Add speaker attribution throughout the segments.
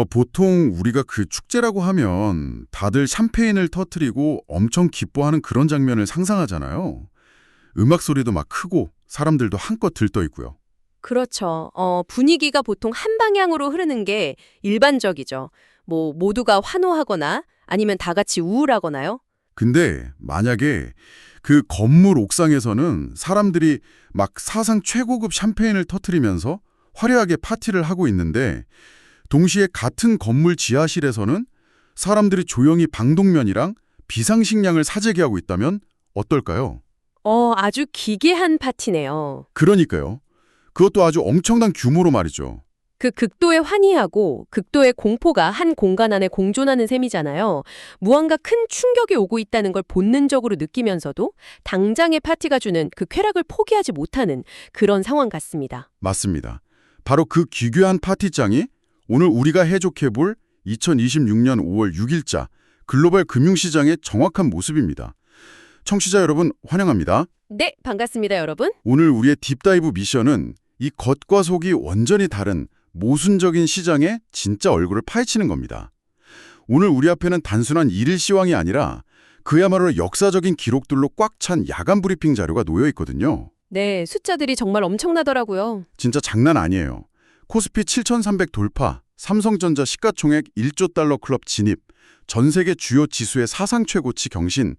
Speaker 1: 보통 우리가 그 축제라고 하면 다들 샴페인을 터뜨리고 엄청 기뻐하는 그런 장면을 상상하잖아요. 음악 소리도 막 크고 사람들도 한껏 들떠 있고요.
Speaker 2: 그렇죠. 분위기가 보통 한 방향으로 흐르는 게 일반적이죠. 뭐 모두가 환호하거나 아니면 다 같이 우울하거나요.
Speaker 1: 근데 만약에 그 건물 옥상에서는 사람들이 막 사상 최고급 샴페인을 터뜨리면서 화려하게 파티를 하고 있는데 동시에 같은 건물 지하실에서는 사람들이 조용히 방독면이랑 비상식량을 사재기 하고 있다면 어떨까요?
Speaker 2: 아주 기괴한 파티네요.
Speaker 1: 그러니까요. 그것도 아주 엄청난 규모로 말이죠.
Speaker 2: 그 극도의 환희하고 극도의 공포가 한 공간 안에 공존하는 셈이잖아요. 무언가 큰 충격이 오고 있다는 걸 본능적으로 느끼면서도 당장의 파티가 주는 그 쾌락을 포기하지 못하는 그런 상황 같습니다.
Speaker 1: 맞습니다. 바로 그 기괴한 파티장이 오늘 우리가 해족해볼 2026년 5월 6일자 글로벌 금융시장의 정확한 모습입니다. 청취자 여러분 환영합니다.
Speaker 2: 네, 반갑습니다, 여러분.
Speaker 1: 오늘 우리의 딥다이브 미션은 이 겉과 속이 완전히 다른 모순적인 시장의 진짜 얼굴을 파헤치는 겁니다. 오늘 우리 앞에는 단순한 일일 시황이 아니라 그야말로 역사적인 기록들로 꽉 찬 야간 브리핑 자료가 놓여 있거든요.
Speaker 2: 네, 숫자들이 정말 엄청나더라고요.
Speaker 1: 진짜 장난 아니에요. 코스피 7,300 돌파, 삼성전자 시가총액 1조 달러 클럽 진입, 전 세계 주요 지수의 사상 최고치 경신.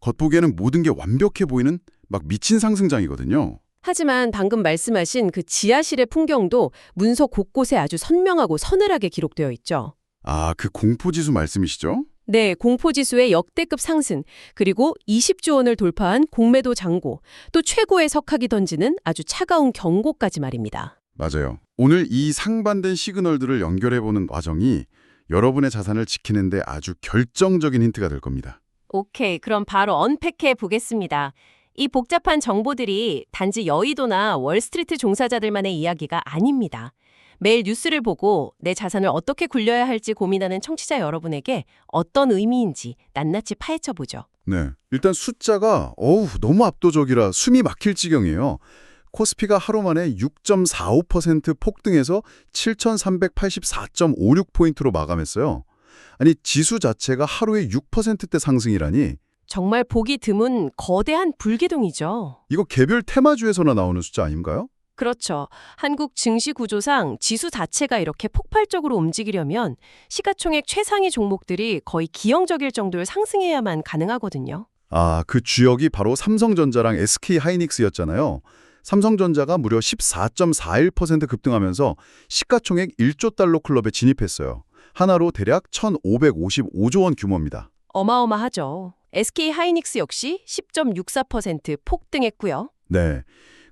Speaker 1: 겉보기에는 모든 게 완벽해 보이는 막 미친 상승장이거든요.
Speaker 2: 하지만 방금 말씀하신 그 지하실의 풍경도 문서 곳곳에 아주 선명하고 서늘하게 기록되어 있죠.
Speaker 1: 아, 그 공포지수 말씀이시죠?
Speaker 2: 네, 공포지수의 역대급 상승, 그리고 20조 원을 돌파한 공매도 장고, 또 최고의 석학이 던지는 아주 차가운 경고까지 말입니다.
Speaker 1: 맞아요. 오늘 이 상반된 시그널들을 연결해보는 과정이 여러분의 자산을 지키는 데 아주 결정적인 힌트가 될 겁니다.
Speaker 2: 오케이, 그럼 바로 언팩해 보겠습니다. 이 복잡한 정보들이 단지 여의도나 월스트리트 종사자들만의 이야기가 아닙니다. 매일 뉴스를 보고 내 자산을 어떻게 굴려야 할지 고민하는 청취자 여러분에게 어떤 의미인지 낱낱이 파헤쳐보죠.
Speaker 1: 네, 일단 숫자가 너무 압도적이라 숨이 막힐 지경이에요. 코스피가 하루 만에 6.45% 폭등해서 7,384.56포인트로 마감했어요. 아니, 지수 자체가 하루에 6%대 상승이라니
Speaker 2: 정말 보기 드문 거대한 불기둥이죠.
Speaker 1: 이거 개별 테마주에서나 나오는 숫자 아닌가요?
Speaker 2: 그렇죠. 한국 증시 구조상 지수 자체가 이렇게 폭발적으로 움직이려면 시가총액 최상위 종목들이 거의 기형적일 정도로 상승해야만 가능하거든요.
Speaker 1: 아, 그 주역이 바로 삼성전자랑 SK하이닉스였잖아요. 삼성전자가 무려 14.41% 급등하면서 시가총액 1조 달러 클럽에 진입했어요. 하나로 대략 1,555조 원 규모입니다.
Speaker 2: 어마어마하죠. SK하이닉스 역시 10.64% 폭등했고요.
Speaker 1: 네.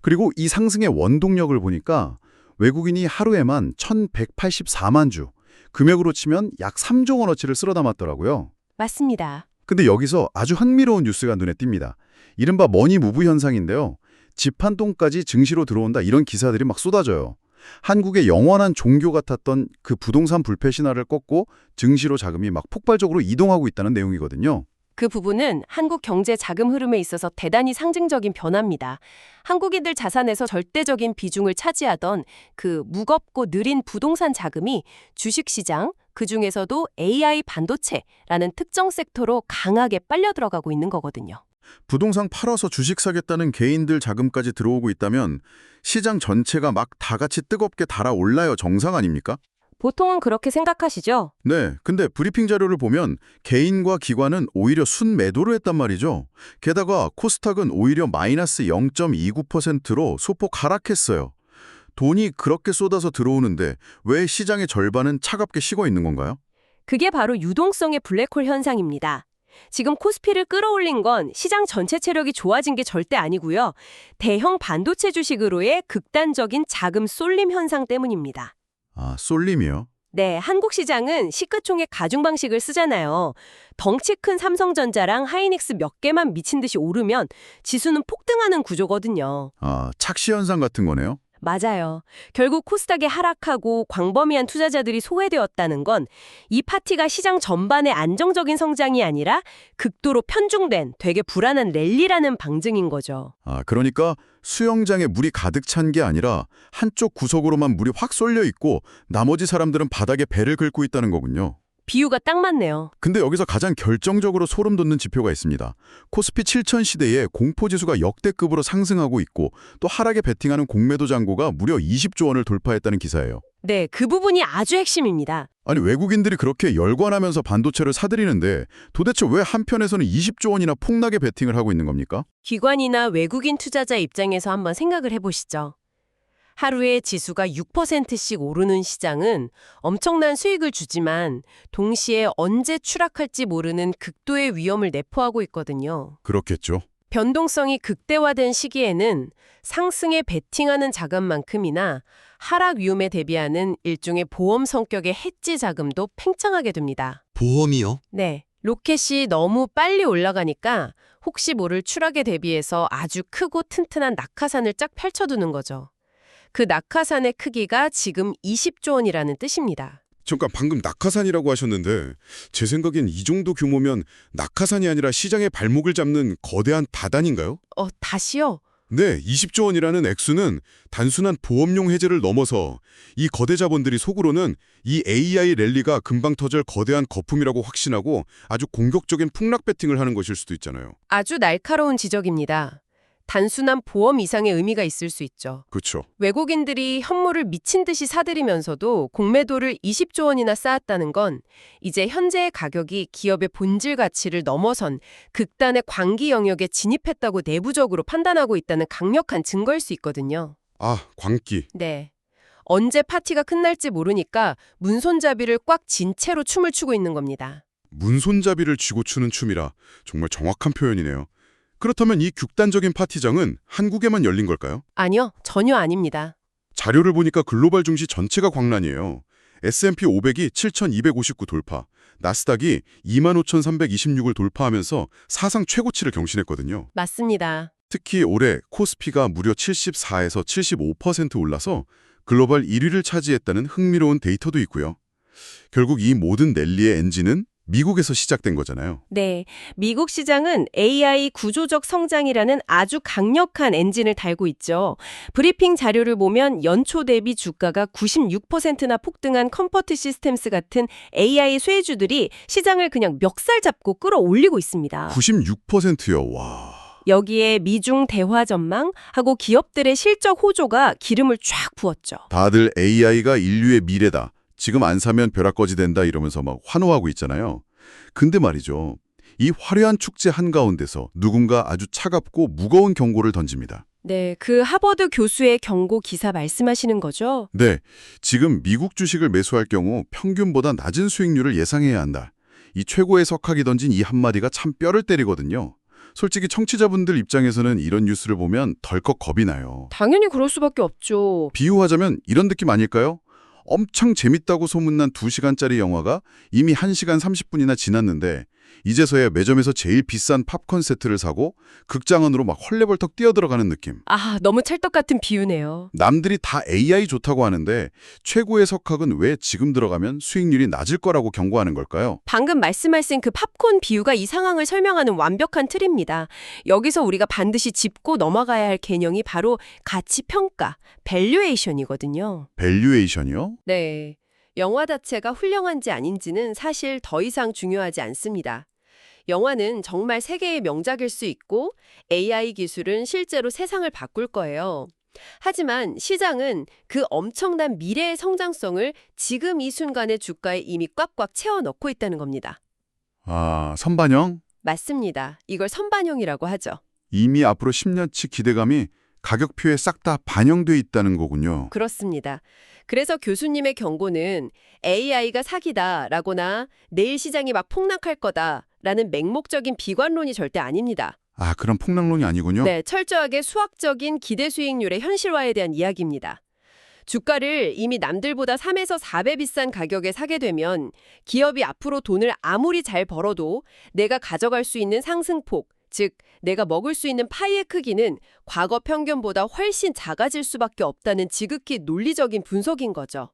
Speaker 1: 그리고 이 상승의 원동력을 보니까 외국인이 하루에만 1,184만 주, 금액으로 치면 약 3조 원어치를 쓸어 담았더라고요.
Speaker 2: 맞습니다.
Speaker 1: 근데 여기서 아주 흥미로운 뉴스가 눈에 띕니다. 이른바 머니무브 현상인데요. 집 한 동까지 증시로 들어온다 이런 기사들이 막 쏟아져요. 한국의 영원한 종교 같았던 그 부동산 불패 신화를 꺾고 증시로 자금이 막 폭발적으로 이동하고 있다는 내용이거든요.
Speaker 2: 그 부분은 한국 경제 자금 흐름에 있어서 대단히 상징적인 변화입니다. 한국인들 자산에서 절대적인 비중을 차지하던 그 무겁고 느린 부동산 자금이 주식시장, 그중에서도 AI 반도체라는 특정 섹터로 강하게 빨려 들어가고 있는 거거든요.
Speaker 1: 부동산 팔아서 주식 사겠다는 개인들 자금까지 들어오고 있다면 시장 전체가 막 다 같이 뜨겁게 달아올라요 정상 아닙니까?
Speaker 2: 보통은 그렇게 생각하시죠?
Speaker 1: 네, 근데 브리핑 자료를 보면 개인과 기관은 오히려 순매도를 했단 말이죠. 게다가 코스닥은 오히려 마이너스 0.29%로 소폭 하락했어요. 돈이 그렇게 쏟아서 들어오는데 왜 시장의 절반은 차갑게 식어 있는 건가요?
Speaker 2: 그게 바로 유동성의 블랙홀 현상입니다. 지금 코스피를 끌어올린 건 시장 전체 체력이 좋아진 게 절대 아니고요. 대형 반도체 주식으로의 극단적인 자금 쏠림 현상 때문입니다.
Speaker 1: 아, 쏠림이요?
Speaker 2: 네, 한국 시장은 시가총액 가중 방식을 쓰잖아요. 덩치 큰 삼성전자랑 하이닉스 몇 개만 미친 듯이 오르면 지수는 폭등하는 구조거든요.
Speaker 1: 아, 착시 현상 같은 거네요?
Speaker 2: 맞아요. 결국 코스닥이 하락하고 광범위한 투자자들이 소외되었다는 건 이 파티가 시장 전반의 안정적인 성장이 아니라 극도로 편중된 되게 불안한 랠리라는 방증인 거죠.
Speaker 1: 그러니까 수영장에 물이 가득 찬 게 아니라 한쪽 구석으로만 물이 확 쏠려 있고 나머지 사람들은 바닥에 배를 긁고 있다는 거군요.
Speaker 2: 비유가 딱 맞네요.
Speaker 1: 근데 여기서 가장 결정적으로 소름 돋는 지표가 있습니다. 코스피 7000 시대에 공포지수가 역대급으로 상승하고 있고 또 하락에 베팅하는 공매도 잔고가 무려 20조 원을 돌파했다는 기사예요.
Speaker 2: 네, 그 부분이 아주 핵심입니다.
Speaker 1: 아니 외국인들이 그렇게 열광하면서 반도체를 사들이는데 도대체 왜 한편에서는 20조 원이나 폭락에 베팅을 하고 있는 겁니까?
Speaker 2: 기관이나 외국인 투자자 입장에서 한번 생각을 해보시죠. 하루에 지수가 6%씩 오르는 시장은 엄청난 수익을 주지만 동시에 언제 추락할지 모르는 극도의 위험을 내포하고 있거든요.
Speaker 1: 그렇겠죠.
Speaker 2: 변동성이 극대화된 시기에는 상승에 베팅하는 자금만큼이나 하락 위험에 대비하는 일종의 보험 성격의 해지 자금도 팽창하게 됩니다.
Speaker 3: 보험이요?
Speaker 2: 네. 로켓이 너무 빨리 올라가니까 혹시 모를 추락에 대비해서 아주 크고 튼튼한 낙하산을 쫙 펼쳐두는 거죠. 그 낙하산의 크기가 지금 20조 원이라는 뜻입니다.
Speaker 4: 잠깐 방금 낙하산이라고 하셨는데 제 생각엔 이 정도 규모면 낙하산이 아니라 시장의 발목을 잡는 거대한 다단인가요?
Speaker 2: 다시요?
Speaker 4: 네, 20조 원이라는 액수는 단순한 보험용 해제를 넘어서 이 거대 자본들이 속으로는 이 AI 랠리가 금방 터질 거대한 거품이라고 확신하고 아주 공격적인 풍락 배팅을 하는 것일 수도 있잖아요.
Speaker 2: 아주 날카로운 지적입니다. 단순한 보험 이상의 의미가 있을 수 있죠.
Speaker 4: 그렇죠.
Speaker 2: 외국인들이 현물을 미친 듯이 사들이면서도 공매도를 20조 원이나 쌓았다는 건 이제 현재의 가격이 기업의 본질 가치를 넘어선 극단의 광기 영역에 진입했다고 내부적으로 판단하고 있다는 강력한 증거일 수 있거든요.
Speaker 4: 광기.
Speaker 2: 네. 언제 파티가 끝날지 모르니까 문손잡이를 꽉 쥔 채로 춤을 추고 있는 겁니다.
Speaker 4: 문손잡이를 쥐고 추는 춤이라 정말 정확한 표현이네요. 그렇다면 이 극단적인 파티장은 한국에만 열린 걸까요?
Speaker 2: 아니요, 전혀 아닙니다.
Speaker 4: 자료를 보니까 글로벌 증시 전체가 광란이에요. S&P 500이 7,259 돌파, 나스닥이 25,326을 돌파하면서 사상 최고치를 경신했거든요.
Speaker 2: 맞습니다.
Speaker 4: 특히 올해 코스피가 무려 74에서 75% 올라서 글로벌 1위를 차지했다는 흥미로운 데이터도 있고요. 결국 이 모든 랠리의 엔진은 미국에서 시작된 거잖아요.
Speaker 2: 네, 미국 시장은 AI 구조적 성장이라는 아주 강력한 엔진을 달고 있죠. 브리핑 자료를 보면 연초 대비 주가가 96%나 폭등한 컴포트 시스템스 같은 AI 쇠주들이 시장을 그냥 멱살 잡고 끌어올리고 있습니다.
Speaker 4: 96%요. 와.
Speaker 2: 여기에 미중 대화 전망하고 기업들의 실적 호조가 기름을 쫙 부었죠.
Speaker 1: 다들 AI가 인류의 미래다. 지금 안 사면 벼락거지 된다 이러면서 막 환호하고 있잖아요. 근데 말이죠. 이 화려한 축제 한가운데서 누군가 아주 차갑고 무거운 경고를 던집니다.
Speaker 2: 네, 그 하버드 교수의 경고 기사 말씀하시는 거죠?
Speaker 1: 네, 지금 미국 주식을 매수할 경우 평균보다 낮은 수익률을 예상해야 한다. 이 최고의 석학이 던진 이 한마디가 참 뼈를 때리거든요. 솔직히 청취자분들 입장에서는 이런 뉴스를 보면 덜컥 겁이 나요.
Speaker 2: 당연히 그럴 수밖에 없죠.
Speaker 1: 비유하자면 이런 느낌 아닐까요? 엄청 재밌다고 소문난 2시간짜리 영화가 이미 1시간 30분이나 지났는데 이제서야 매점에서 제일 비싼 팝콘 세트를 사고 극장 안으로 막 헐레벌떡 뛰어들어가는 느낌.
Speaker 2: 너무 찰떡 같은 비유네요.
Speaker 1: 남들이 다 AI 좋다고 하는데 최고의 석학은 왜 지금 들어가면 수익률이 낮을 거라고 경고하는 걸까요?
Speaker 2: 방금 말씀하신 그 팝콘 비유가 이 상황을 설명하는 완벽한 틀입니다. 여기서 우리가 반드시 짚고 넘어가야 할 개념이 바로 가치평가, 밸류에이션이거든요.
Speaker 1: 밸류에이션이요?
Speaker 2: 네. 영화 자체가 훌륭한지 아닌지는 사실 더 이상 중요하지 않습니다. 영화는 정말 세계의 명작일 수 있고 AI 기술은 실제로 세상을 바꿀 거예요. 하지만 시장은 그 엄청난 미래의 성장성을 지금 이 순간의 주가에 이미 꽉꽉 채워 넣고 있다는 겁니다.
Speaker 1: 선반영?
Speaker 2: 맞습니다. 이걸 선반영이라고 하죠.
Speaker 1: 이미 앞으로 10년치 기대감이 가격표에 싹 다 반영돼 있다는 거군요.
Speaker 2: 그렇습니다. 그래서 교수님의 경고는 AI가 사기다라거나 내일 시장이 막 폭락할 거다라는 맹목적인 비관론이 절대 아닙니다.
Speaker 1: 그럼 폭락론이 아니군요.
Speaker 2: 네, 철저하게 수학적인 기대 수익률의 현실화에 대한 이야기입니다. 주가를 이미 남들보다 3에서 4배 비싼 가격에 사게 되면 기업이 앞으로 돈을 아무리 잘 벌어도 내가 가져갈 수 있는 상승폭, 즉, 내가 먹을 수 있는 파이의 크기는 과거 평균보다 훨씬 작아질 수밖에 없다는 지극히 논리적인 분석인 거죠.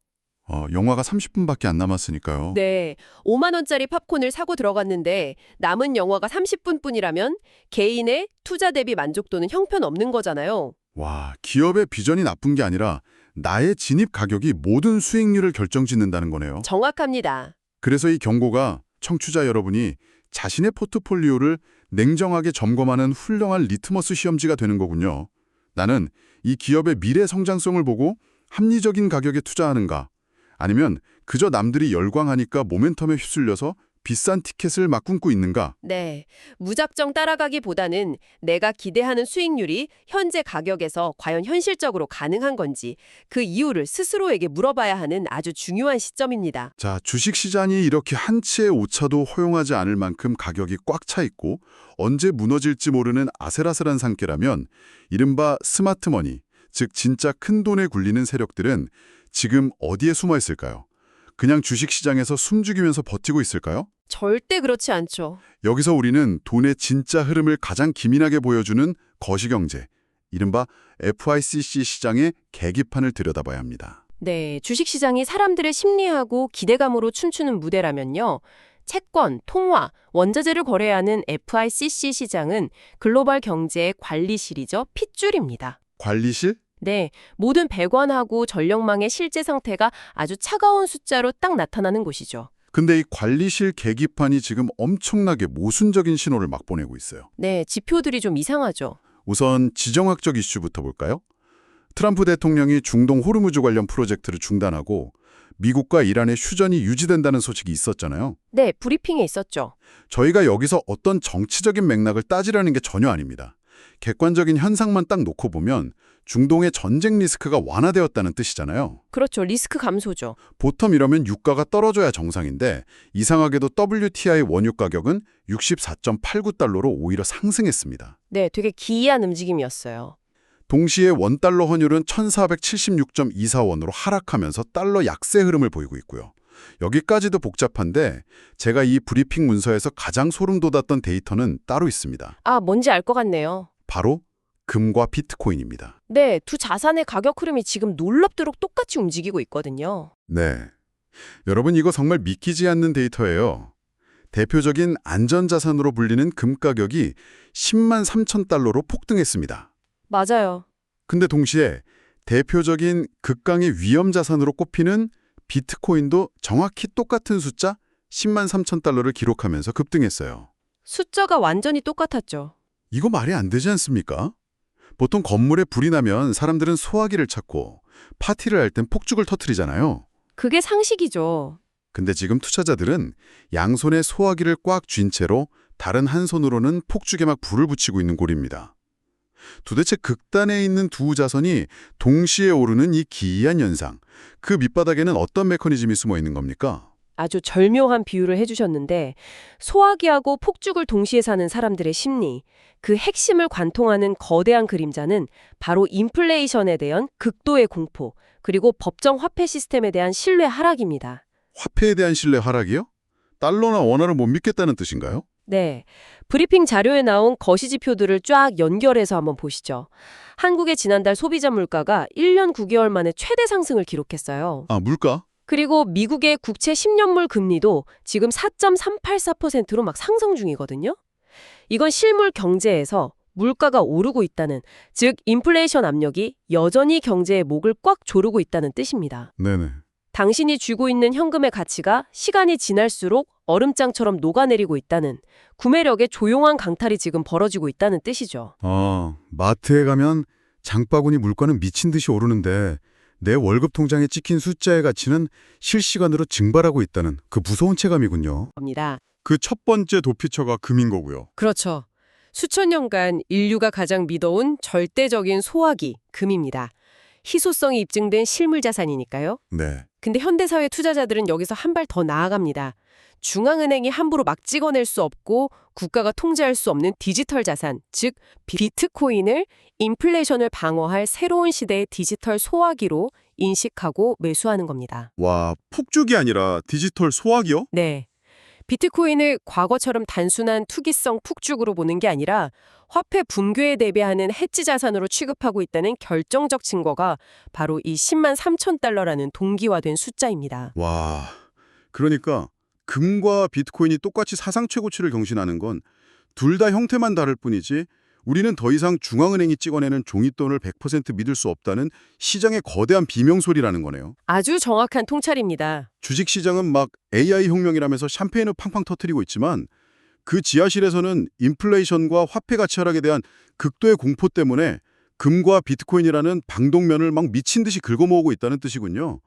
Speaker 1: 영화가 30분밖에 안 남았으니까요.
Speaker 2: 네, 5만 원짜리 팝콘을 사고 들어갔는데 남은 영화가 30분뿐이라면 개인의 투자 대비 만족도는 형편없는 거잖아요.
Speaker 1: 와, 기업의 비전이 나쁜 게 아니라 나의 진입 가격이 모든 수익률을 결정짓는다는 거네요.
Speaker 2: 정확합니다.
Speaker 1: 그래서 이 경고가 청취자 여러분이 자신의 포트폴리오를 냉정하게 점검하는 훌륭한 리트머스 시험지가 되는 거군요. 나는 이 기업의 미래 성장성을 보고 합리적인 가격에 투자하는가? 아니면 그저 남들이 열광하니까 모멘텀에 휩쓸려서 비싼 티켓을 막 끊고 있는가?
Speaker 2: 네, 무작정 따라가기보다는 내가 기대하는 수익률이 현재 가격에서 과연 현실적으로 가능한 건지 그 이유를 스스로에게 물어봐야 하는 아주 중요한 시점입니다.
Speaker 1: 자, 주식시장이 이렇게 한치의 오차도 허용하지 않을 만큼 가격이 꽉 차 있고 언제 무너질지 모르는 아슬아슬한 상태라면 이른바 스마트머니, 즉 진짜 큰 돈에 굴리는 세력들은 지금 어디에 숨어 있을까요? 그냥 주식시장에서 숨죽이면서 버티고 있을까요?
Speaker 2: 절대 그렇지 않죠.
Speaker 1: 여기서 우리는 돈의 진짜 흐름을 가장 기민하게 보여주는 거시경제, 이른바 FICC 시장의 계기판을 들여다봐야 합니다.
Speaker 2: 네, 주식시장이 사람들의 심리하고 기대감으로 춤추는 무대라면요. 채권, 통화, 원자재를 거래하는 FICC 시장은 글로벌 경제의 관리실이죠. 핏줄입니다.
Speaker 1: 관리실?
Speaker 2: 네, 모든 배관하고 전력망의 실제 상태가 아주 차가운 숫자로 딱 나타나는 곳이죠.
Speaker 1: 근데 이 관리실 계기판이 지금 엄청나게 모순적인 신호를 막 보내고 있어요.
Speaker 2: 네, 지표들이 좀 이상하죠.
Speaker 1: 우선 지정학적 이슈부터 볼까요? 트럼프 대통령이 중동 호르무즈 관련 프로젝트를 중단하고 미국과 이란의 휴전이 유지된다는 소식이 있었잖아요.
Speaker 2: 네, 브리핑에 있었죠.
Speaker 1: 저희가 여기서 어떤 정치적인 맥락을 따지라는 게 전혀 아닙니다. 객관적인 현상만 딱 놓고 보면 중동의 전쟁 리스크가 완화되었다는 뜻이잖아요.
Speaker 2: 그렇죠. 리스크 감소죠.
Speaker 1: 보텀이라면 유가가 떨어져야 정상인데 이상하게도 WTI 원유 가격은 64.89달러로 오히려 상승했습니다.
Speaker 2: 네, 되게 기이한 움직임이었어요.
Speaker 1: 동시에 원달러 환율은 1476.24원으로 하락하면서 달러 약세 흐름을 보이고 있고요. 여기까지도 복잡한데 제가 이 브리핑 문서에서 가장 소름 돋았던 데이터는 따로 있습니다.
Speaker 2: 아, 뭔지 알 것 같네요.
Speaker 1: 바로 금과 비트코인입니다.
Speaker 2: 네, 두 자산의 가격 흐름이 지금 놀랍도록 똑같이 움직이고 있거든요.
Speaker 1: 네. 여러분 이거 정말 믿기지 않는 데이터예요. 대표적인 안전자산으로 불리는 금 가격이 10만 3천 달러로 폭등했습니다.
Speaker 2: 맞아요.
Speaker 1: 근데 동시에 대표적인 극강의 위험자산으로 꼽히는 비트코인도 정확히 똑같은 숫자 10만 3천 달러를 기록하면서 급등했어요.
Speaker 2: 숫자가 완전히 똑같았죠.
Speaker 1: 이거 말이 안 되지 않습니까? 보통 건물에 불이 나면 사람들은 소화기를 찾고 파티를 할 땐 폭죽을 터뜨리잖아요.
Speaker 2: 그게 상식이죠.
Speaker 1: 근데 지금 투자자들은 양손에 소화기를 꽉 쥔 채로 다른 한 손으로는 폭죽에 막 불을 붙이고 있는 꼴입니다. 도대체 극단에 있는 두 자선이 동시에 오르는 이 기이한 현상, 그 밑바닥에는 어떤 메커니즘이 숨어 있는 겁니까?
Speaker 2: 아주 절묘한 비유를 해주셨는데 소화기하고 폭죽을 동시에 사는 사람들의 심리, 그 핵심을 관통하는 거대한 그림자는 바로 인플레이션에 대한 극도의 공포, 그리고 법정 화폐 시스템에 대한 신뢰 하락입니다.
Speaker 1: 화폐에 대한 신뢰 하락이요? 달러나 원화를 못 믿겠다는 뜻인가요?
Speaker 2: 네, 브리핑 자료에 나온 거시지표들을 쫙 연결해서 한번 보시죠. 한국의 지난달 소비자 물가가 1년 9개월 만에 최대 상승을 기록했어요.
Speaker 1: 아, 물가?
Speaker 2: 그리고 미국의 국채 10년물 금리도 지금 4.384%로 막 상승 중이거든요. 이건 실물 경제에서 물가가 오르고 있다는, 즉 인플레이션 압력이 여전히 경제의 목을 꽉 조르고 있다는 뜻입니다.
Speaker 1: 네네.
Speaker 2: 당신이 쥐고 있는 현금의 가치가 시간이 지날수록 얼음장처럼 녹아내리고 있다는, 구매력의 조용한 강탈이 지금 벌어지고 있다는 뜻이죠.
Speaker 1: 마트에 가면 장바구니 물가는 미친 듯이 오르는데 내 월급 통장에 찍힌 숫자의 가치는 실시간으로 증발하고 있다는 그 무서운 체감이군요.
Speaker 2: 겁니다.
Speaker 1: 그 첫 번째 도피처가 금인 거고요.
Speaker 2: 그렇죠. 수천 년간 인류가 가장 믿어온 절대적인 소화기, 금입니다. 희소성이 입증된 실물 자산이니까요.
Speaker 1: 네.
Speaker 2: 근데 현대사회 투자자들은 여기서 한 발 더 나아갑니다. 중앙은행이 함부로 막 찍어낼 수 없고 국가가 통제할 수 없는 디지털 자산, 즉 비트코인을 인플레이션을 방어할 새로운 시대의 디지털 소화기로 인식하고 매수하는 겁니다.
Speaker 1: 와, 폭죽이 아니라 디지털 소화기요?
Speaker 2: 네. 비트코인을 과거처럼 단순한 투기성 푹죽으로 보는 게 아니라 화폐 붕괴에 대비하는 해지 자산으로 취급하고 있다는 결정적 증거가 바로 이 10만 3천 달러라는 동기화된 숫자입니다.
Speaker 1: 와, 그러니까 금과 비트코인이 똑같이 사상 최고치를 경신하는 건 둘 다 형태만 다를 뿐이지 우리는 더 이상 중앙은행이 찍어내는 종이돈을 100% 믿을 수 없다는 시장의 거대한 비명소리라는 거네요.
Speaker 2: 아주 정확한 통찰입니다.
Speaker 1: 주식시장은 막 AI 혁명이라면서 샴페인을 팡팡 터뜨리고 있지만 그 지하실에서는 인플레이션과 화폐 가치 하락에 대한 극도의 공포 때문에 금과 비트코인이라는 방독면을 막 미친 듯이 긁어모으고 있다는 뜻이군요.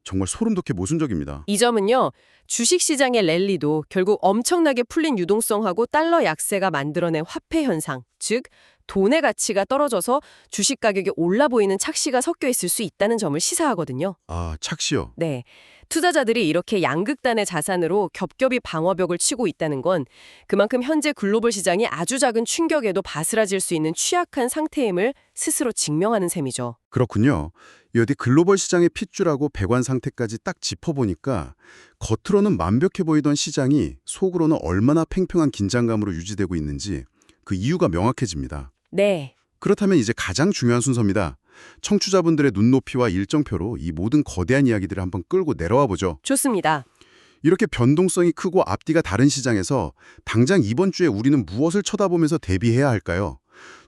Speaker 1: 정말 소름 돋게 모순적입니다.
Speaker 2: 이 점은요, 주식시장의 랠리도 결국 엄청나게 풀린 유동성하고 달러 약세가 만들어낸 화폐 현상, 즉 돈의 가치가 떨어져서 주식 가격이 올라 보이는 착시가 섞여 있을 수 있다는 점을 시사하거든요.
Speaker 1: 아, 착시요.
Speaker 2: 네. 투자자들이 이렇게 양극단의 자산으로 겹겹이 방어벽을 치고 있다는 건 그만큼 현재 글로벌 시장이 아주 작은 충격에도 바스라질 수 있는 취약한 상태임을 스스로 증명하는 셈이죠.
Speaker 1: 그렇군요. 이 어디 글로벌 시장의 핏줄하고 배관 상태까지 딱 짚어보니까 겉으로는 완벽해 보이던 시장이 속으로는 얼마나 팽팽한 긴장감으로 유지되고 있는지 그 이유가 명확해집니다.
Speaker 2: 네.
Speaker 1: 그렇다면 이제 가장 중요한 순서입니다. 청취자분들의 눈높이와 일정표로 이 모든 거대한 이야기들을 한번 끌고 내려와 보죠.
Speaker 2: 좋습니다.
Speaker 1: 이렇게 변동성이 크고 앞뒤가 다른 시장에서 당장 이번 주에 우리는 무엇을 쳐다보면서 대비해야 할까요?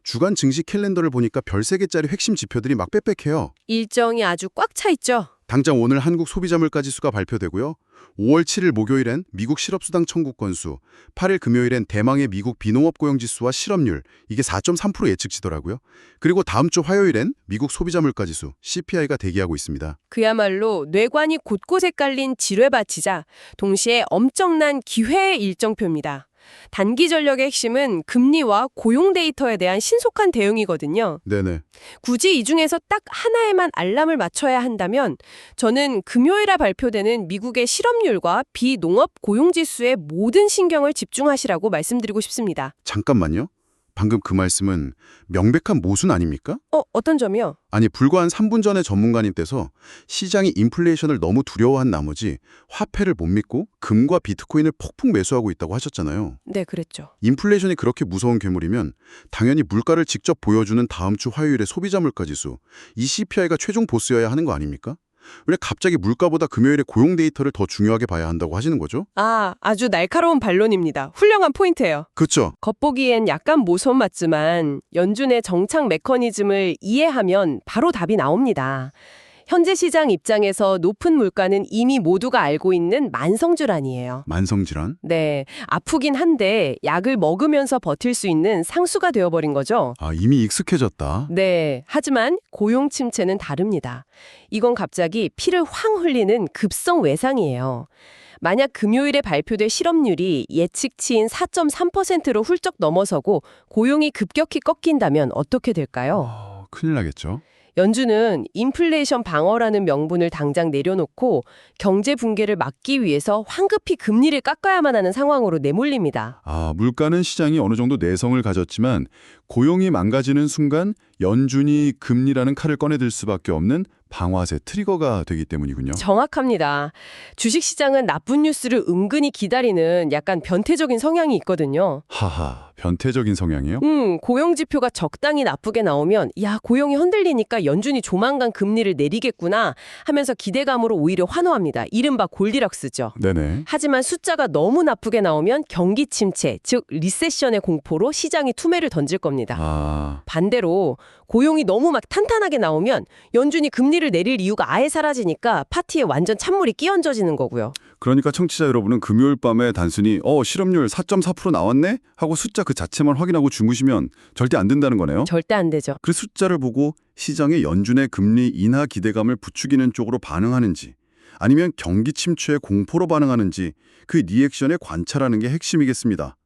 Speaker 1: 주간 증시 캘린더를 보니까 별 3개짜리 핵심 지표들이 막 빽빽해요.
Speaker 2: 일정이 아주 꽉 차 있죠.
Speaker 1: 당장 오늘 한국 소비자 물가 지수가 발표되고요. 5월 7일 목요일엔 미국 실업수당 청구 건수, 8일 금요일엔 대망의 미국 비농업 고용 지수와 실업률, 이게 4.3% 예측치더라고요. 그리고 다음 주 화요일엔 미국 소비자 물가 지수, CPI가 대기하고 있습니다.
Speaker 2: 그야말로 뇌관이 곳곳에 깔린 지뢰밭이자 동시에 엄청난 기회의 일정표입니다. 단기 전략의 핵심은 금리와 고용 데이터에 대한 신속한 대응이거든요.
Speaker 1: 네네.
Speaker 2: 굳이 이 중에서 딱 하나에만 알람을 맞춰야 한다면 저는 금요일에 발표되는 미국의 실업률과 비농업 고용지수에 모든 신경을 집중하시라고 말씀드리고 싶습니다.
Speaker 1: 잠깐만요. 방금 그 말씀은 명백한 모순 아닙니까?
Speaker 2: 어떤 점이요?
Speaker 1: 아니, 불과 한 3분 전에 전문가님 께서 시장이 인플레이션을 너무 두려워한 나머지 화폐를 못 믿고 금과 비트코인을 폭풍 매수하고 있다고 하셨잖아요.
Speaker 2: 네, 그랬죠.
Speaker 1: 인플레이션이 그렇게 무서운 괴물이면 당연히 물가를 직접 보여주는 다음 주 화요일의 소비자 물가 지수, 이 CPI가 최종 보스여야 하는 거 아닙니까? 왜 갑자기 물가보다 금요일에 고용 데이터를 더 중요하게 봐야 한다고 하시는 거죠?
Speaker 2: 아주 날카로운 반론입니다. 훌륭한 포인트예요.
Speaker 1: 그렇죠.
Speaker 2: 겉보기엔 약간 모선 맞지만 연준의 정착 메커니즘을 이해하면 바로 답이 나옵니다. 현재 시장 입장에서 높은 물가는 이미 모두가 알고 있는 만성질환이에요.
Speaker 1: 만성질환?
Speaker 2: 네, 아프긴 한데 약을 먹으면서 버틸 수 있는 상수가 되어버린 거죠.
Speaker 1: 아, 이미 익숙해졌다.
Speaker 2: 네, 하지만 고용 침체는 다릅니다. 이건 갑자기 피를 황 흘리는 급성 외상이에요. 만약 금요일에 발표될 실업률이 예측치인 4.3%로 훌쩍 넘어서고 고용이 급격히 꺾인다면 어떻게 될까요?
Speaker 1: 큰일 나겠죠.
Speaker 2: 연준은 인플레이션 방어라는 명분을 당장 내려놓고 경제 붕괴를 막기 위해서 황급히 금리를 깎아야만 하는 상황으로 내몰립니다.
Speaker 3: 아, 물가는 시장이 어느 정도 내성을 가졌지만 고용이 망가지는 순간 연준이 금리라는 칼을 꺼내들 수밖에 없는 방아쇠 트리거가 되기 때문이군요.
Speaker 2: 정확합니다. 주식시장은 나쁜 뉴스를 은근히 기다리는 약간 변태적인 성향이 있거든요.
Speaker 3: 하하, 변태적인 성향이요?
Speaker 2: 고용지표가 적당히 나쁘게 나오면 야, 고용이 흔들리니까 연준이 조만간 금리를 내리겠구나 하면서 기대감으로 오히려 환호합니다. 이른바 골디락스죠.
Speaker 3: 네네.
Speaker 2: 하지만 숫자가 너무 나쁘게 나오면 경기 침체, 즉 리세션의 공포로 시장이 투매를 던질 겁니다.
Speaker 3: 아,
Speaker 2: 반대로 고용이 너무 막 탄탄하게 나오면 연준이 금리를 내릴 이유가 아예 사라지니까 파티에 완전 찬물이 끼얹어지는 거고요.
Speaker 3: 그러니까 청취자 여러분은 금요일 밤에 단순히 실업률 4.4% 나왔네? 하고 숫자 그 자체만 확인하고 주무시면 절대 안 된다는 거네요.
Speaker 2: 절대 안 되죠.
Speaker 3: 그 숫자를 보고 시장의 연준의 금리 인하 기대감을 부추기는 쪽으로 반응하는지 아니면 경기 침체의 공포로 반응하는지 그 리액션에 관찰하는 게 핵심이겠습니다.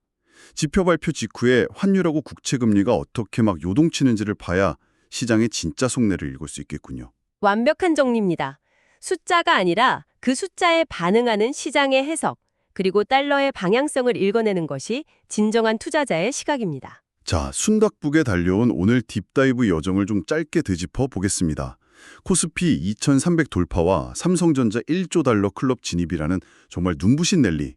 Speaker 3: 지표 발표 직후에 환율하고 국채금리가 어떻게 막 요동치는지를 봐야 시장의 진짜 속내를 읽을 수 있겠군요.
Speaker 2: 완벽한 정리입니다. 숫자가 아니라 그 숫자에 반응하는 시장의 해석, 그리고 달러의 방향성을 읽어내는 것이 진정한 투자자의 시각입니다.
Speaker 1: 자, 순닥북에 달려온 오늘 딥다이브 여정을 좀 짧게 되짚어 보겠습니다. 코스피 2300 돌파와 삼성전자 1조 달러 클럽 진입이라는 정말 눈부신 랠리,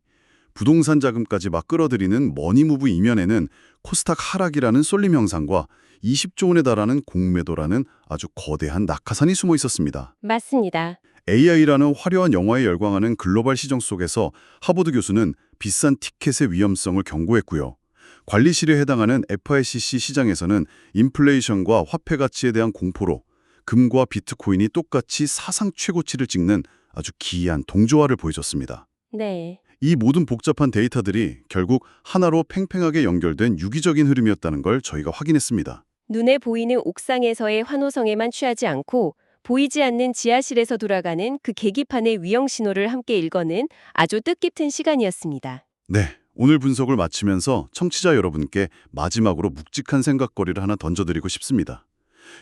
Speaker 3: 부동산 자금까지 막 끌어들이는 머니무브 이면에는 코스닥 하락이라는 쏠림 현상과 20조 원에 달하는 공매도라는 아주 거대한 낙하산이 숨어 있었습니다.
Speaker 2: 맞습니다.
Speaker 3: AI라는 화려한 영화에 열광하는 글로벌 시정 속에서 하버드 교수는 비싼 티켓의 위험성을 경고했고요. 관리실에 해당하는 FICC 시장에서는 인플레이션과 화폐 가치에 대한 공포로 금과 비트코인이 똑같이 사상 최고치를 찍는 아주 기이한 동조화를 보여줬습니다.
Speaker 2: 네.
Speaker 3: 이 모든 복잡한 데이터들이 결국 하나로 팽팽하게 연결된 유기적인 흐름이었다는 걸 저희가 확인했습니다.
Speaker 2: 눈에 보이는 옥상에서의 환호성에만 취하지 않고 보이지 않는 지하실에서 돌아가는 그 계기판의 위험 신호를 함께 읽어낸 아주 뜻깊은 시간이었습니다.
Speaker 3: 네, 오늘 분석을 마치면서 청취자 여러분께 마지막으로 묵직한 생각거리를 하나 던져드리고 싶습니다.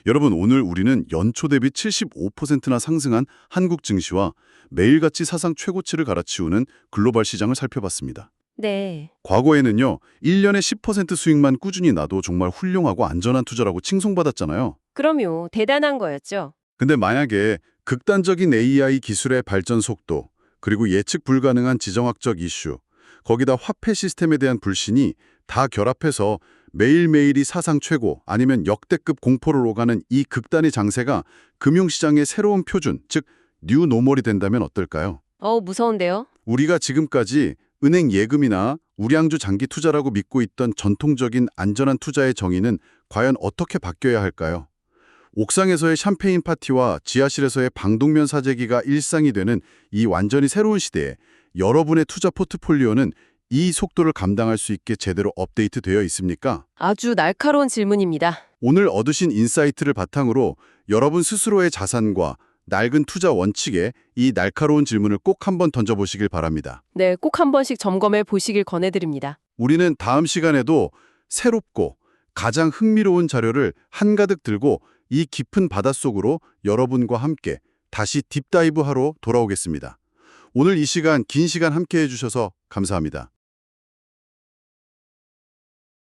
Speaker 3: 여러분, 오늘 우리는 연초 대비 75%나 상승한 한국 증시와 매일같이 사상 최고치를 갈아치우는 글로벌 시장을 살펴봤습니다.
Speaker 2: 네.
Speaker 3: 과거에는요, 1년에 10% 수익만 꾸준히 나도 정말 훌륭하고 안전한 투자라고 칭송받았잖아요.
Speaker 2: 그럼요. 대단한 거였죠.
Speaker 3: 근데 만약에 극단적인 AI 기술의 발전 속도, 그리고 예측 불가능한 지정학적 이슈, 거기다 화폐 시스템에 대한 불신이 다 결합해서 매일매일이 사상 최고 아니면 역대급 공포를 오가는 이 극단의 장세가 금융시장의 새로운 표준, 즉 뉴노멀이 된다면 어떨까요?
Speaker 2: 무서운데요?
Speaker 3: 우리가 지금까지 은행 예금이나 우량주 장기 투자라고 믿고 있던 전통적인 안전한 투자의 정의는 과연 어떻게 바뀌어야 할까요? 옥상에서의 샴페인 파티와 지하실에서의 방독면 사재기가 일상이 되는 이 완전히 새로운 시대에 여러분의 투자 포트폴리오는 이 속도를 감당할 수 있게 제대로 업데이트되어 있습니까?
Speaker 2: 아주 날카로운 질문입니다.
Speaker 3: 오늘 얻으신 인사이트를 바탕으로 여러분 스스로의 자산과 낡은 투자 원칙에 이 날카로운 질문을 꼭 한번 던져보시길 바랍니다.
Speaker 2: 네, 꼭 한 번씩 점검해 보시길 권해드립니다.
Speaker 3: 우리는 다음 시간에도 새롭고 가장 흥미로운 자료를 한가득 들고 이 깊은 바닷속으로 여러분과 함께 다시 딥다이브하러 돌아오겠습니다. 오늘 이 시간, 긴 시간 함께 해주셔서 감사합니다.